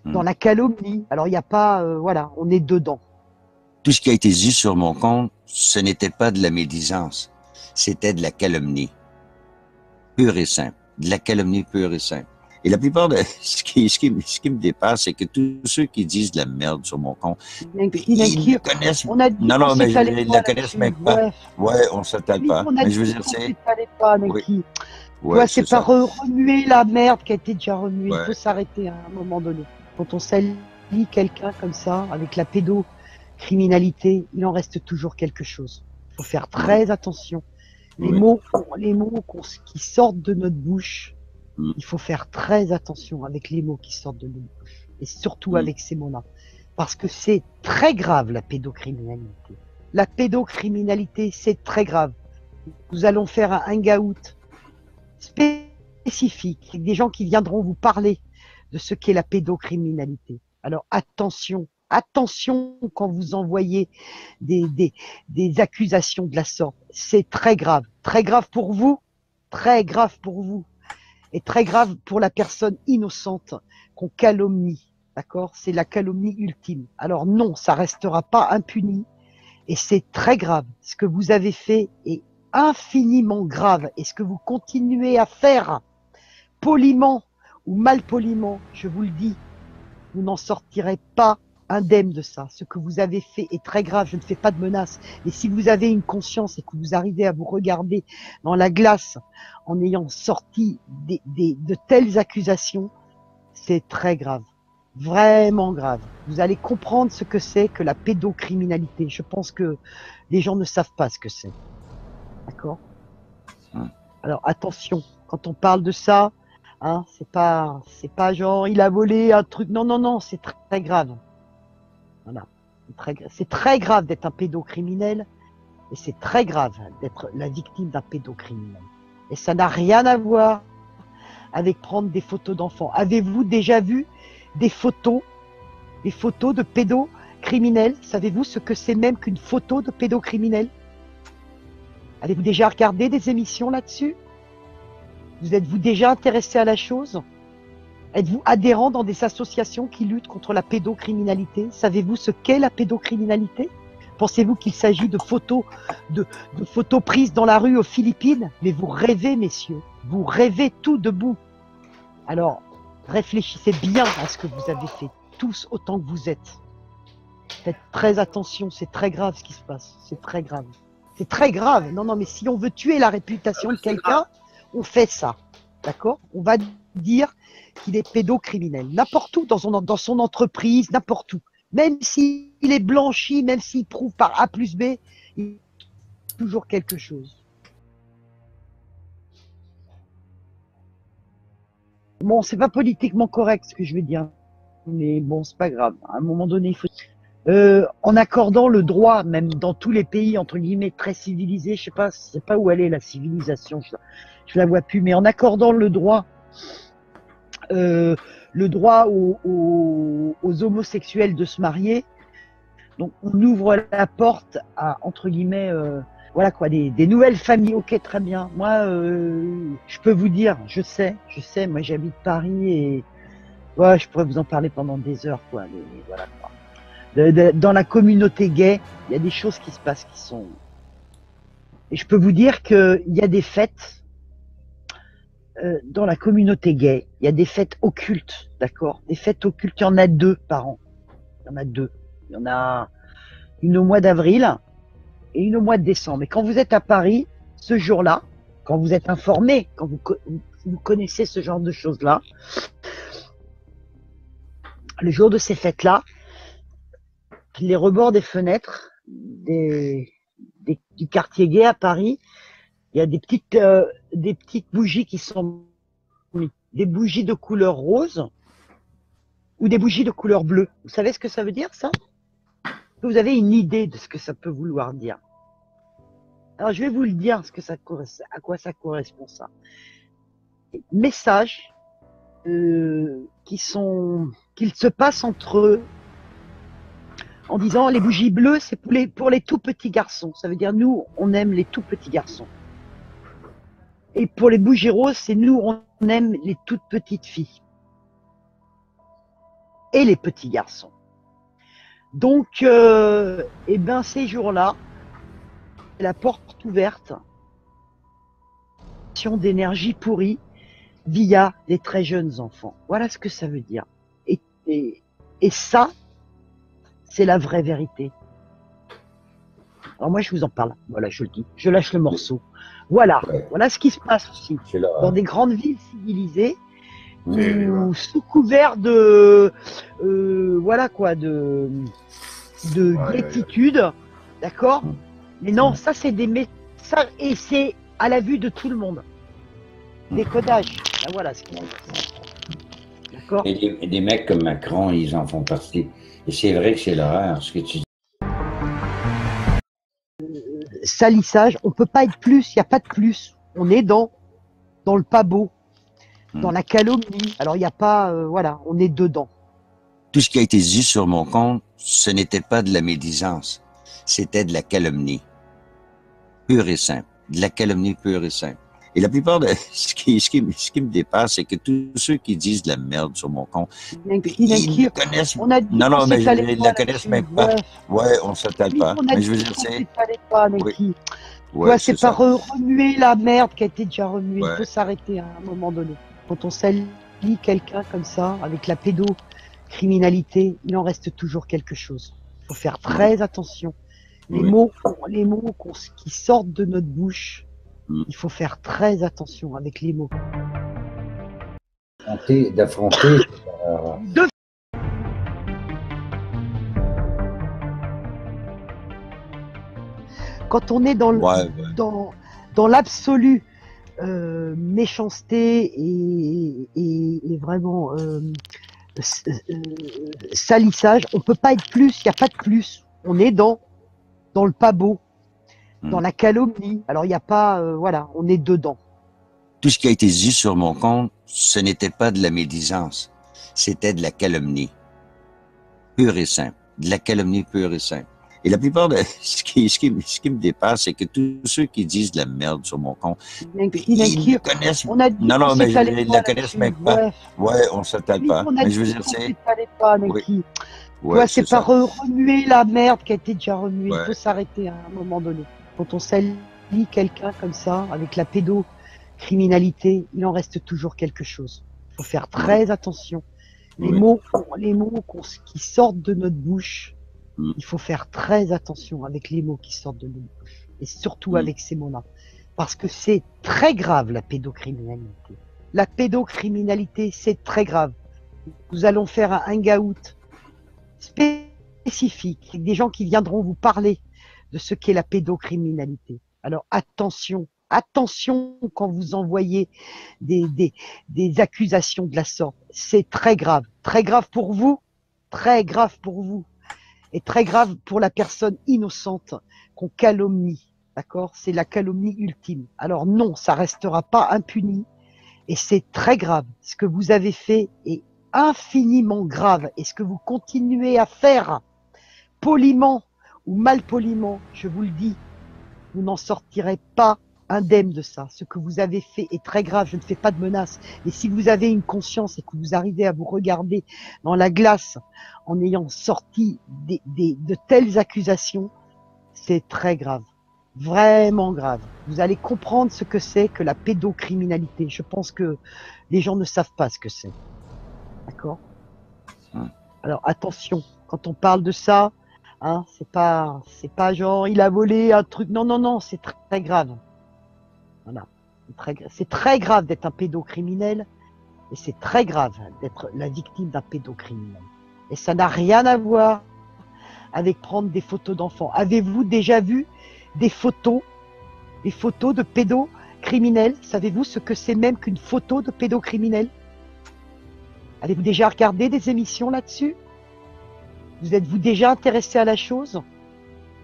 dans la calomnie. Alors, il n'y a pas, voilà, on est dedans. Tout ce qui a été dit sur mon compte, ce n'était pas de la médisance, c'était de la calomnie, pure et simple. De la calomnie pure et simple. Et la plupart de ce qui me dépasse, c'est que tous ceux qui disent de la merde sur mon compte, ils Inaki, le connaissent. on a dit Non, qu'on non, mais s'étalait ils pas le connaissent là-dessus. même pas. Ouais. Ouais, on s'attale Oui, pas. on a Mais je veux dit dire, qu'on c'est, s'étalait pas, oui, Naki. Tu vois, ouais, c'est c'est pas ça. remuer la merde qui a été déjà remuée. Il faut Ouais. s'arrêter à un moment donné. Quand on salit quelqu'un comme ça, avec la pédocriminalité, il en reste toujours quelque chose. Il faut faire Mm, très attention. oui. Les mots qui sortent de notre bouche, Mm, il faut faire très attention avec les mots qui sortent de notre bouche. Et surtout mm, avec ces mots-là. Parce que c'est très grave, la pédocriminalité. La pédocriminalité, c'est très grave. Nous allons faire un hangout spécifique, avec des gens qui viendront vous parler de ce qu'est la pédocriminalité. Alors attention, attention quand vous envoyez des accusations de la sorte. C'est très grave pour vous, très grave pour vous, et très grave pour la personne innocente qu'on calomnie. D'accord? C'est la calomnie ultime. Alors non, ça restera pas impuni, et c'est très grave. Ce que vous avez fait est infiniment grave, et ce que vous continuez à faire, poliment ou mal poliment, je vous le dis, vous n'en sortirez pas indemne de ça. Ce que vous avez fait est très grave. Je ne fais pas de menaces. Mais si vous avez une conscience et que vous arrivez à vous regarder dans la glace en ayant sorti de telles accusations, c'est très grave. Vraiment grave. Vous allez comprendre ce que c'est que la pédocriminalité. Je pense que les gens ne savent pas ce que c'est. D'accord? mm. Alors attention, quand on parle de ça, hein, c'est pas genre il a volé un truc. Non, non, non, c'est très grave. Voilà. C'est très grave d'être un pédocriminel et c'est très grave d'être la victime d'un pédocriminel. Et ça n'a rien à voir avec prendre des photos d'enfants. Avez-vous déjà vu des photos de pédocriminels? Savez-vous ce que c'est même qu'une photo de pédocriminel? Avez-vous déjà regardé des émissions là-dessus? Vous êtes-vous déjà intéressé à la chose? Êtes-vous adhérent dans des associations qui luttent contre la pédocriminalité? Savez-vous ce qu'est la pédocriminalité? Pensez-vous qu'il s'agit de photos prises dans la rue aux Philippines? Mais vous rêvez, messieurs. Vous rêvez tout debout. Alors, réfléchissez bien à ce que vous avez fait, tous autant que vous êtes. Faites très attention, c'est très grave ce qui se passe. C'est très grave. C'est très grave. Non, non, mais si on veut tuer la réputation de quelqu'un, on fait ça. D'accord? On va dire qu'il est pédocriminel. N'importe où, dans son entreprise, n'importe où. Même s'il est blanchi, même s'il prouve par A plus B, il y a toujours quelque chose. Bon, c'est pas politiquement correct ce que je vais dire, mais bon, c'est pas grave. À un moment donné, il faut. En accordant le droit, même dans tous les pays entre guillemets très civilisés, je sais pas où elle est la civilisation, je la vois plus, mais en accordant le droit aux homosexuels de se marier, donc on ouvre la porte à entre guillemets, voilà quoi, des nouvelles familles. Ok, très bien. Moi, je peux vous dire, je sais, moi j'habite Paris et ouais, je pourrais vous en parler pendant des heures, quoi. Voilà quoi. Dans la communauté gay, il y a des choses qui se passent qui sont. Et je peux vous dire qu'il y a des fêtes dans la communauté gay, il y a des fêtes occultes, d'accord? Des fêtes occultes, il y en a 2 par an. Il y en a 2. Il y en a une au mois d'avril et une au mois de décembre. Et quand vous êtes à Paris, ce jour-là, quand vous êtes informé, quand vous connaissez ce genre de choses-là, le jour de ces fêtes-là, les rebords des fenêtres du quartier gay à Paris, il y a des petites bougies qui sont mises. Des bougies de couleur rose ou des bougies de couleur bleue. Vous savez ce que ça veut dire, ça? Vous avez une idée de ce que ça peut vouloir dire? Alors, je vais vous le dire, à quoi ça correspond, ça. Messages qu'il se passe entre eux en disant les bougies bleues, c'est pour les tout petits garçons. Ça veut dire nous, on aime les tout petits garçons. Et pour les bougies roses, c'est nous, on aime les toutes petites filles. et les petits garçons. Donc, eh ben, ces jours-là, la porte ouverte d'énergie pourrie via les très jeunes enfants. Voilà ce que ça veut dire. Et ça, c'est la vraie vérité. Alors moi, je vous en parle. Voilà, je le dis. Je lâche le morceau. Voilà. Ouais. Voilà ce qui se passe aussi. C'est là, Dans des grandes villes civilisées, Oui, où, sous couvert de, voilà quoi, de gaétitude, d'accord. Mais non, ça c'est des messages et c'est à la vue de tout le monde. Décodage. Ben voilà ce qui se passe. D'accord. Et des mecs comme Macron, ils en font partie. Et c'est vrai que c'est l'horreur, ce que tu dis. Salissage, on peut pas être plus, il n'y a pas de plus. On est dans le pas beau, dans la calomnie. Alors il n'y a pas, voilà, on est dedans. Tout ce qui a été dit sur mon compte, ce n'était pas de la médisance, c'était de la calomnie. Pure et simple. De la calomnie pure et simple. Et la plupart de ce qui me dépasse, c'est que tous ceux qui disent de la merde sur mon compte, ils ne connaissent. On a dit Non, non, mais ils ils ne la connaissent même pas. Ouais, on ne s'attelle pas. Mais je veux dire, c'est. Pas, Oui. Ouais, c'est pas remuer la merde qui a été déjà remuée. Ouais. Il faut s'arrêter à un moment donné. Quand on salit quelqu'un comme ça, avec la pédocriminalité, il en reste toujours quelque chose. Il faut faire très attention. Les mots qui sortent de notre bouche, il faut faire très attention avec les mots. D'affronter. Quand on est dans l'absolue méchanceté et vraiment salissage, on peut pas être plus, il n'y a pas de plus. On est dans le pas beau, dans la calomnie. Alors il n'y a pas, voilà, on est dedans. Tout ce qui a été dit sur mon compte, ce n'était pas de la médisance, c'était de la calomnie. Pure et simple. De la calomnie pure et simple. Et la plupart de ce qui me dépasse, c'est que tous ceux qui disent de la merde sur mon compte, ils ne connaissent. On a dit non, non, mais ils ne la connaissent même pas. Ouais, on ne s'attelle pas. Mais je veux dire, c'est. Ouais, c'est pas remuer la merde qui a été déjà remuée. Il faut s'arrêter à un moment donné. Quand on salit quelqu'un comme ça, avec la pédocriminalité, il en reste toujours quelque chose. Il faut faire très attention. Les mots qui sortent de notre bouche, il faut faire très attention avec les mots qui sortent de notre bouche. Et surtout avec ces mots-là. Parce que c'est très grave, la pédocriminalité. La pédocriminalité, c'est très grave. Nous allons faire un hangout spécifique, avec des gens qui viendront vous parler de ce qu'est la pédocriminalité. Alors attention, attention quand vous envoyez des accusations de la sorte. C'est très grave pour vous, très grave pour vous, et très grave pour la personne innocente qu'on calomnie. D'accord? C'est la calomnie ultime. Alors non, ça restera pas impuni, et c'est très grave. Ce que vous avez fait est infiniment grave, et ce que vous continuez à faire, poliment ou mal poliment, je vous le dis, vous n'en sortirez pas indemne de ça. Ce que vous avez fait est très grave, je ne fais pas de menaces. Et si vous avez une conscience et que vous arrivez à vous regarder dans la glace en ayant sorti de telles accusations, c'est très grave. Vraiment grave. Vous allez comprendre ce que c'est que la pédocriminalité. Je pense que les gens ne savent pas ce que c'est. D'accord? Alors attention, quand on parle de ça, hein, c'est pas genre il a volé un truc. Non, non, non, c'est très grave. Voilà. C'est très grave d'être un pédocriminel et c'est très grave d'être la victime d'un pédocriminel. Et ça n'a rien à voir avec prendre des photos d'enfants. Avez-vous déjà vu des photos de pédocriminels? Savez-vous ce que c'est même qu'une photo de pédocriminel? Avez-vous déjà regardé des émissions là-dessus? Vous êtes-vous déjà intéressé à la chose?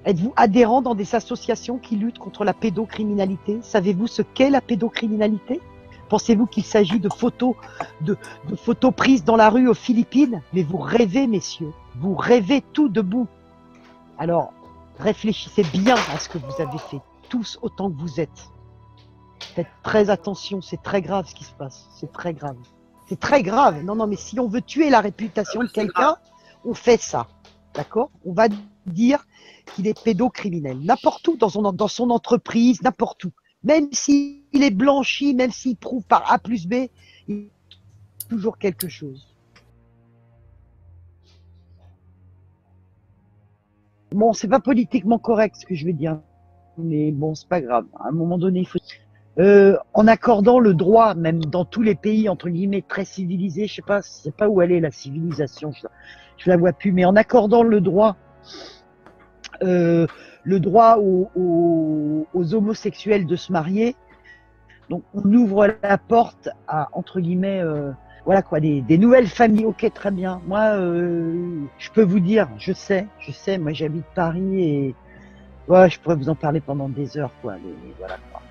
Êtes-vous adhérent dans des associations qui luttent contre la pédocriminalité? Savez-vous ce qu'est la pédocriminalité? Pensez-vous qu'il s'agit de photos prises dans la rue aux Philippines? Mais vous rêvez, messieurs. Vous rêvez tout debout. Alors, réfléchissez bien à ce que vous avez fait, tous autant que vous êtes. Faites très attention, c'est très grave ce qui se passe. C'est très grave. C'est très grave. Non, non, mais si on veut tuer la réputation de quelqu'un, on fait ça. D'accord? On va dire qu'il est pédocriminel. N'importe où, dans son entreprise, n'importe où. Même s'il est blanchi, même s'il prouve par A plus B, il y a toujours quelque chose. Bon, c'est pas politiquement correct ce que je vais dire, mais bon, c'est pas grave. À un moment donné, il faut. En accordant le droit, même dans tous les pays entre guillemets très civilisés, je sais pas où elle est la civilisation, je la vois plus, mais en accordant le droit aux homosexuels de se marier, donc on ouvre la porte à entre guillemets, voilà quoi, des nouvelles familles. Ok, très bien. Moi, je peux vous dire, je sais, moi j'habite Paris et ouais, je pourrais vous en parler pendant des heures, quoi. Voilà quoi.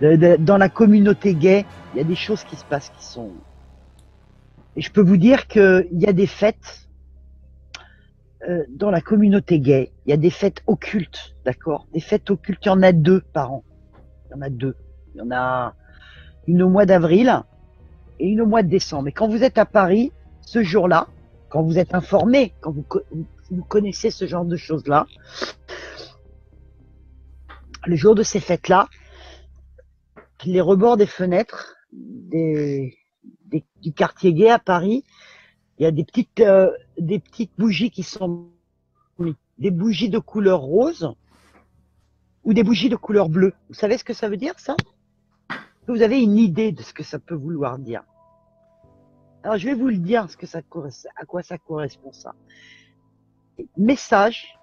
Dans la communauté gay, il y a des choses qui se passent qui sont. Et je peux vous dire qu'il y a des fêtes dans la communauté gay. Il y a des fêtes occultes, d'accord? Des fêtes occultes, il y en a 2 par an. Il y en a 2. Il y en a une au mois d'avril et une au mois de décembre. Et quand vous êtes à Paris, ce jour-là, quand vous êtes informé, quand vous connaissez ce genre de choses-là, le jour de ces fêtes-là, les rebords des fenêtres du quartier gay à Paris, il y a des petites bougies qui sont mises, des bougies de couleur rose ou des bougies de couleur bleue. Vous savez ce que ça veut dire, ça? Vous avez une idée de ce que ça peut vouloir dire? Alors, je vais vous le dire, à quoi ça correspond, ça. Messages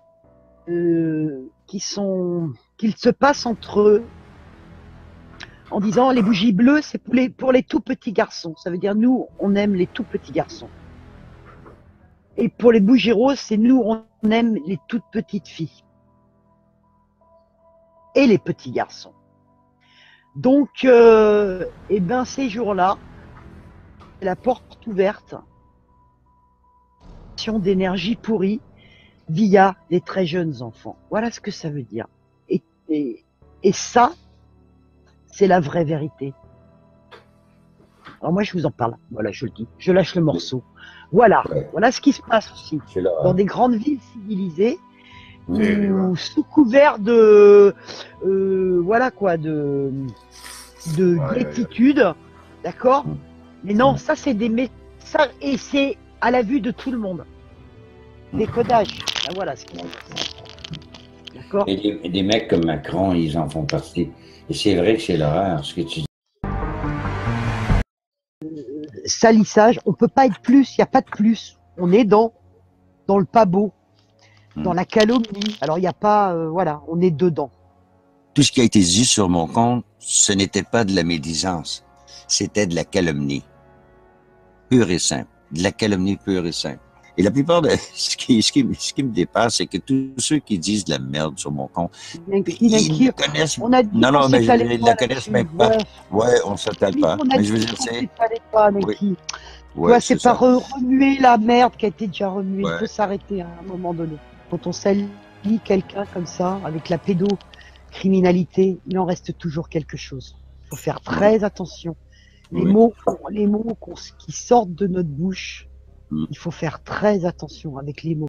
qu'il se passe entre eux en disant les bougies bleues, c'est pour les tout petits garçons. Ça veut dire nous, on aime les tout petits garçons. Et pour les bougies roses, c'est nous, on aime les toutes petites filles. Et les petits garçons. Donc, eh ben, ces jours-là, la porte ouverte d'énergie pourrie via les très jeunes enfants. Voilà ce que ça veut dire. Et ça, c'est la vraie vérité. Alors moi, je vous en parle. Voilà, je le dis. Je lâche le morceau. Voilà. Ouais. Voilà ce qui se passe aussi. Dans des grandes villes civilisées, où, sous couvert de, voilà quoi, de gaietude, d'accord. Mais non, ça c'est des messages et c'est à la vue de tout le monde. Décodage. Ben voilà ce qui se passe. D'accord. Et des mecs comme Macron, ils en font partie. Et c'est vrai que c'est l'horreur, ce que tu dis. Salissage, on peut pas être plus, il n'y a pas de plus. On est dans le pas beau, dans la calomnie. Alors il n'y a pas, voilà, on est dedans. Tout ce qui a été dit sur mon compte, ce n'était pas de la médisance, c'était de la calomnie. Pure et simple. De la calomnie pure et simple. Et la plupart de ce qui me dépasse, c'est que tous ceux qui disent de la merde sur mon compte, ils connaissent. On a dit non, mais ils ne la connaissent même pas. Ouais, on ne s'attelle pas. Mais je veux dire, c'est. Oui. Ouais, c'est pas remuer la merde qui a été déjà remuée. Il faut s'arrêter à un moment donné. Quand on salit quelqu'un comme ça, avec la pédocriminalité, il en reste toujours quelque chose. Il faut faire très attention. Les mots qui sortent de notre bouche, il faut faire très attention avec les mots.